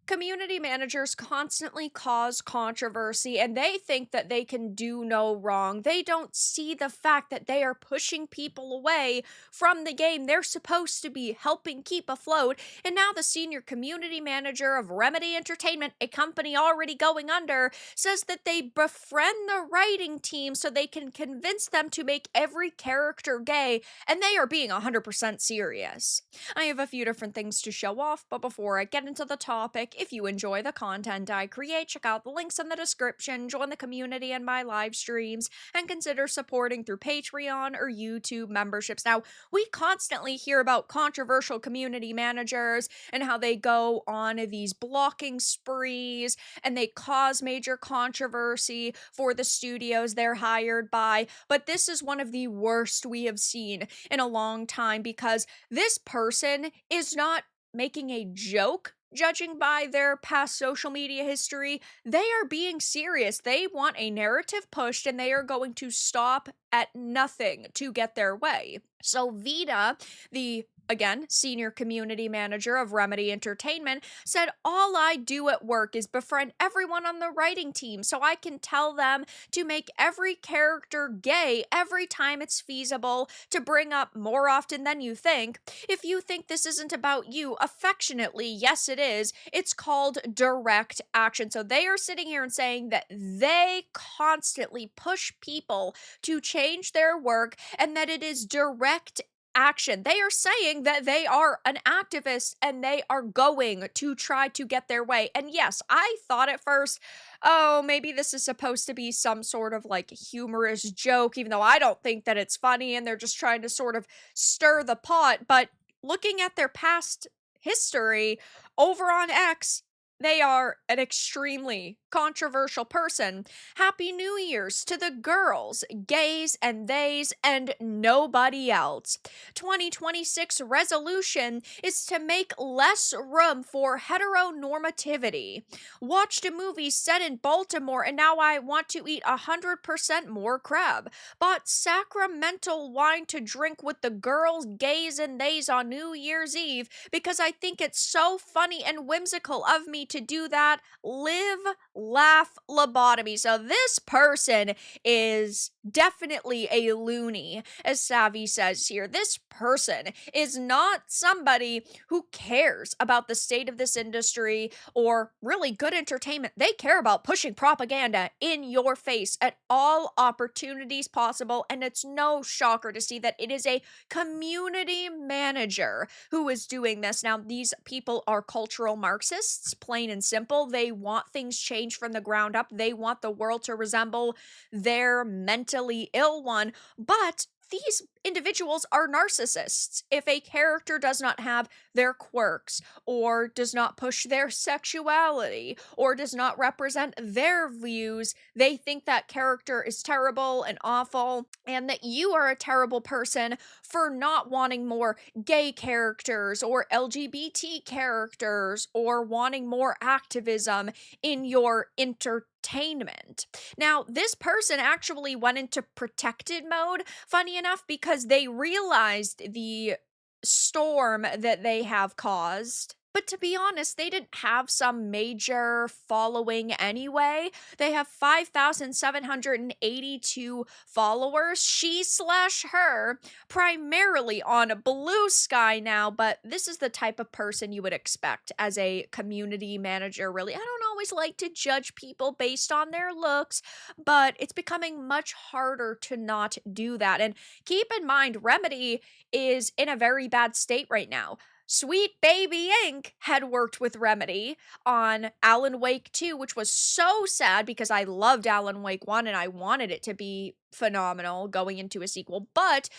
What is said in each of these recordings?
Community managers constantly cause controversy and they think that they can do no wrong. They don't see the fact that they are pushing people away from the game they're supposed to be helping keep afloat. And now the senior community manager of Remedy Entertainment, a company already going under, says that they befriend the writing team so they can convince them to make every character gay, and they are being 100% serious. I have a few different things to show off, but before I get into the topic, if you enjoy the content I create, check out the links in the description, join the community and my live streams, and consider supporting through Patreon or YouTube memberships. Now, we constantly hear about controversial community managers and how they go on these blocking sprees and they cause major controversy for the studios they're hired by, but this is one of the worst we have seen in a long time because this person is not making a joke. Judging by their past social media history, they are being serious. They want a narrative pushed and they are going to stop at nothing to get their way. So Vita, the again, senior community manager of Remedy Entertainment, said, "All I do at work is befriend everyone on the writing team so I can tell them to make every character gay every time it's feasible, to bring up more often than you think. If you think this isn't about you, affectionately, yes, it is. It's called direct action." So they are sitting here and saying that they constantly push people to change their work and that it is direct action. They are saying that they are an activist and they are going to try to get their way. And yes, I thought at first, oh, maybe this is supposed to be some sort of like humorous joke, even though I don't think that it's funny and they're just trying to sort of stir the pot. But looking at their past history over on X, they are an extremely controversial person. Happy New Year's to the girls, gays, and theys, and nobody else. 2026 resolution is to make less room for heteronormativity. Watched a movie set in Baltimore and now I want to eat 100% more crab. Bought sacramental wine to drink with the girls, gays, and theys on New Year's Eve because I think it's so funny and whimsical of me to do that. Live, laugh, lobotomy. So this person is definitely a loony, as Savvy says here. This person is not somebody who cares about the state of this industry or really good entertainment. They care about pushing propaganda in your face at all opportunities possible, and it's no shocker to see that it is a community manager who is doing this. Now, these people are cultural Marxists, plain and simple. They want things changed from the ground up. They want the world to resemble their mentally ill one, but these individuals are narcissists. If a character does not have their quirks, or does not push their sexuality, or does not represent their views, they think that character is terrible and awful, and that you are a terrible person for not wanting more gay characters, or LGBT characters, or wanting more activism in your entertainment. Now, this person actually went into protected mode, funny enough, because they realized the storm that they have caused. But to be honest, they didn't have some major following anyway. They have 5,782 followers, she/her, primarily on Blue Sky now, but this is the type of person you would expect as a community manager, really. I don't always like to judge people based on their looks, but it's becoming much harder to not do that. And keep in mind, Remedy is in a very bad state right now. Sweet Baby Inc. had worked with Remedy on Alan Wake 2, which was so sad because I loved Alan Wake 1 and I wanted it to be phenomenal going into a sequel. But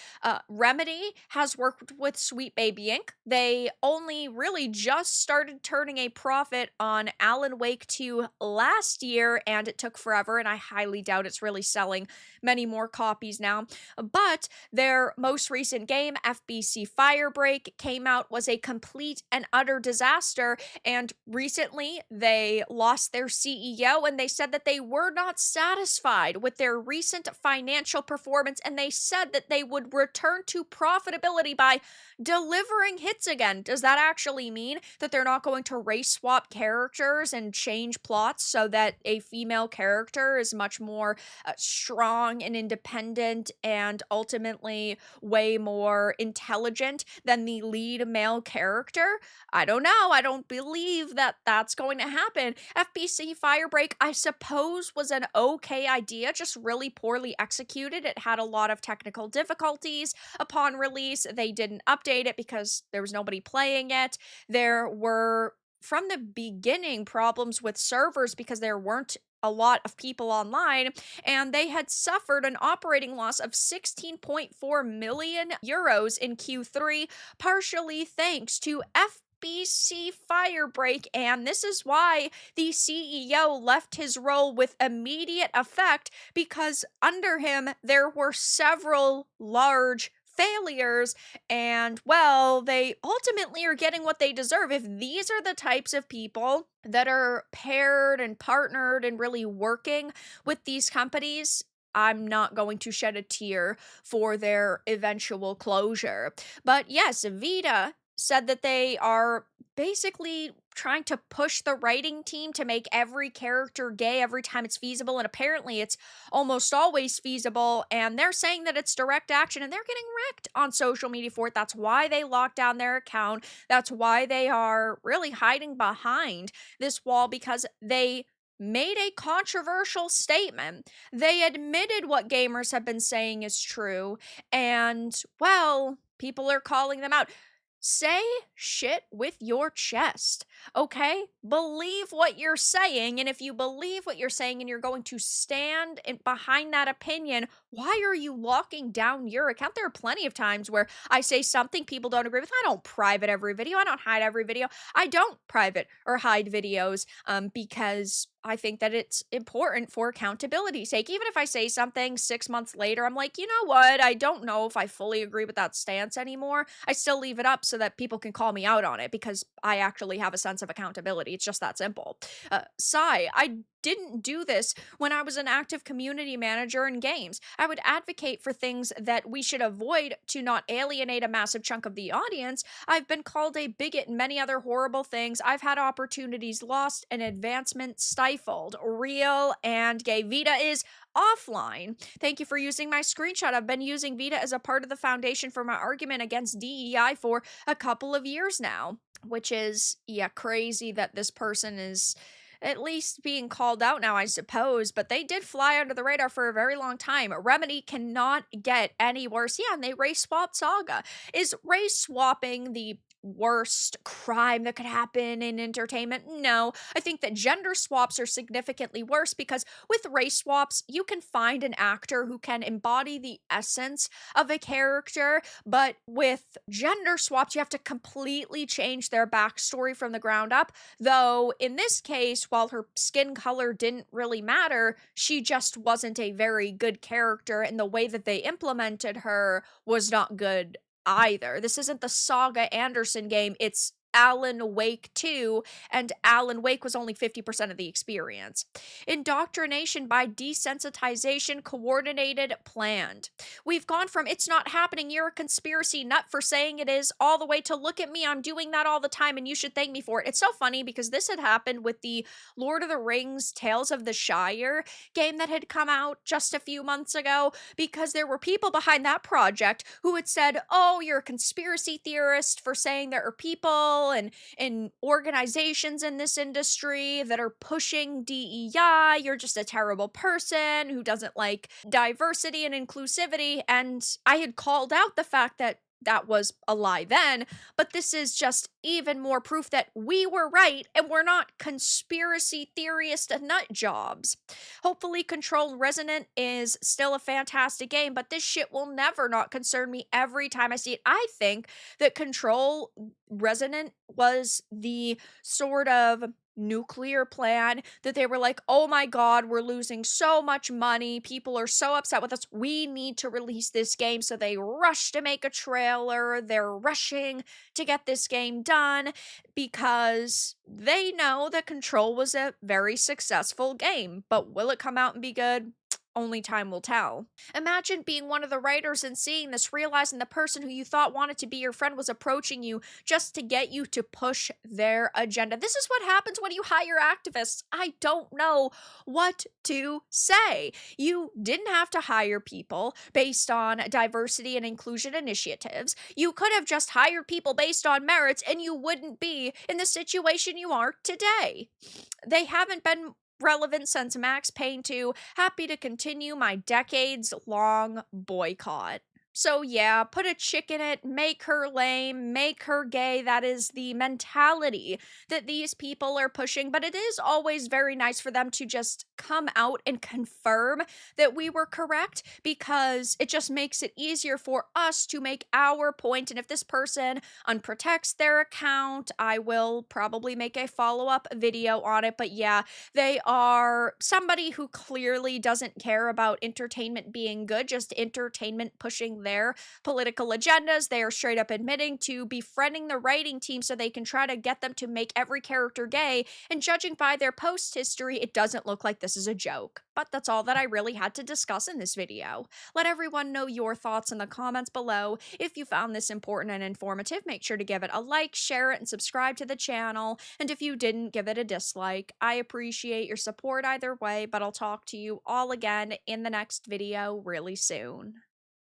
Remedy has worked with Sweet Baby Inc. They only really just started turning a profit on Alan Wake 2 last year, and it took forever, and I highly doubt it's really selling many more copies now. But their most recent game, FBC Firebreak, came out, was a complete and utter disaster, and recently they lost their CEO, and they said that they were not satisfied with their recent financial financial performance, and they said that they would return to profitability by delivering hits again. Does that actually mean that they're not going to race swap characters and change plots so that a female character is much more strong and independent and ultimately way more intelligent than the lead male character? I don't know. I don't believe that that's going to happen. FBC Firebreak, I suppose, was an okay idea, just really poorly executed. It had a lot of technical difficulties upon release. They didn't update it because there was nobody playing it. There were, from the beginning, problems with servers because there weren't a lot of people online, and they had suffered an operating loss of 16.4 million euros in Q3, partially thanks to FBC Firebreak, and this is why the CEO left his role with immediate effect, because under him there were several large failures, and well, they ultimately are getting what they deserve. If these are the types of people that are paired and partnered and really working with these companies, I'm not going to shed a tear for their eventual closure. But yes, Vita said that they are basically trying to push the writing team to make every character gay every time it's feasible, and apparently it's almost always feasible, and they're saying that it's direct action, and they're getting wrecked on social media for it. That's why they locked down their account. That's why they are really hiding behind this wall, because they made a controversial statement. They admitted what gamers have been saying is true, and well, people are calling them out. Say shit with your chest, okay? Believe what you're saying, and if you believe what you're saying and you're going to stand behind that opinion, why are you locking down your account? There are plenty of times where I say something people don't agree with. I don't private every video. I don't hide every video. I don't private or hide videos because I think that it's important for accountability's sake. Even if I say something 6 months later, I'm like, you know what? I don't know if I fully agree with that stance anymore. I still leave it up so that people can call me out on it because I actually have a sense of accountability. It's just that simple. I didn't do this when I was an active community manager in games. I would advocate for things that we should avoid to not alienate a massive chunk of the audience. I've been called a bigot and many other horrible things. I've had opportunities lost and advancement stifled. Real and gay. Vita is offline. Thank you for using my screenshot. I've been using Vita as a part of the foundation for my argument against DEI for a couple of years now, which is, yeah, crazy that this person is at least being called out now, I suppose, but they did fly under the radar for a very long time. Remedy cannot get any worse. Yeah, and they race swap Saga. Is race swapping the worst crime that could happen in entertainment? No. I think that gender swaps are significantly worse because with race swaps, you can find an actor who can embody the essence of a character, but with gender swaps, you have to completely change their backstory from the ground up. Though in this case, while her skin color didn't really matter, she just wasn't a very good character, and the way that they implemented her was not good either. This isn't the Saga Anderson game, it's Alan Wake 2, and Alan Wake was only 50% of the experience. Indoctrination by desensitization, coordinated, planned. We've gone from it's not happening, you're a conspiracy nut for saying it is, all the way to look at me, I'm doing that all the time and you should thank me for it. It's so funny because this had happened with the Lord of the Rings Tales of the Shire game that had come out just a few months ago, because there were people behind that project who had said, oh, you're a conspiracy theorist for saying there are people and organizations in this industry that are pushing DEI. You're just a terrible person who doesn't like diversity and inclusivity. And I had called out the fact that that was a lie then, but this is just even more proof that we were right and we're not conspiracy theorist nut jobs. Hopefully Control Resonant is still a fantastic game, but this shit will never not concern me every time I see it. I think that Control Resonant was the sort of nuclear plan that they were like, oh my god, we're losing so much money, people are so upset with us, we need to release this game. So they rush to make a trailer, they're rushing to get this game done because they know that Control was a very successful game. But will it come out and be good? only time will tell. Imagine being one of the writers and seeing this, realizing the person who you thought wanted to be your friend was approaching you just to get you to push their agenda. This is what happens when you hire activists. I don't know what to say. You didn't have to hire people based on diversity and inclusion initiatives. You could have just hired people based on merits and you wouldn't be in the situation you are today. They haven't been relevant since Max Payne 2. Happy to continue my decades long boycott. So, yeah, put a chick in it, make her lame, make her gay. That is the mentality that these people are pushing. But it is always very nice for them to just come out and confirm that we were correct, because it just makes it easier for us to make our point. And if this person unprotects their account, I will probably make a follow-up video on it. But yeah, they are somebody who clearly doesn't care about entertainment being good, just entertainment pushing their political agendas. They are straight up admitting to befriending the writing team so they can try to get them to make every character gay. And judging by their post history, it doesn't look like this is a joke. But that's all that I really had to discuss in this video. Let everyone know your thoughts in the comments below. If you found this important and informative, make sure to give it a like, share it, and subscribe to the channel. And if you didn't, give it a dislike. I appreciate your support either way, but I'll talk to you all again in the next video really soon.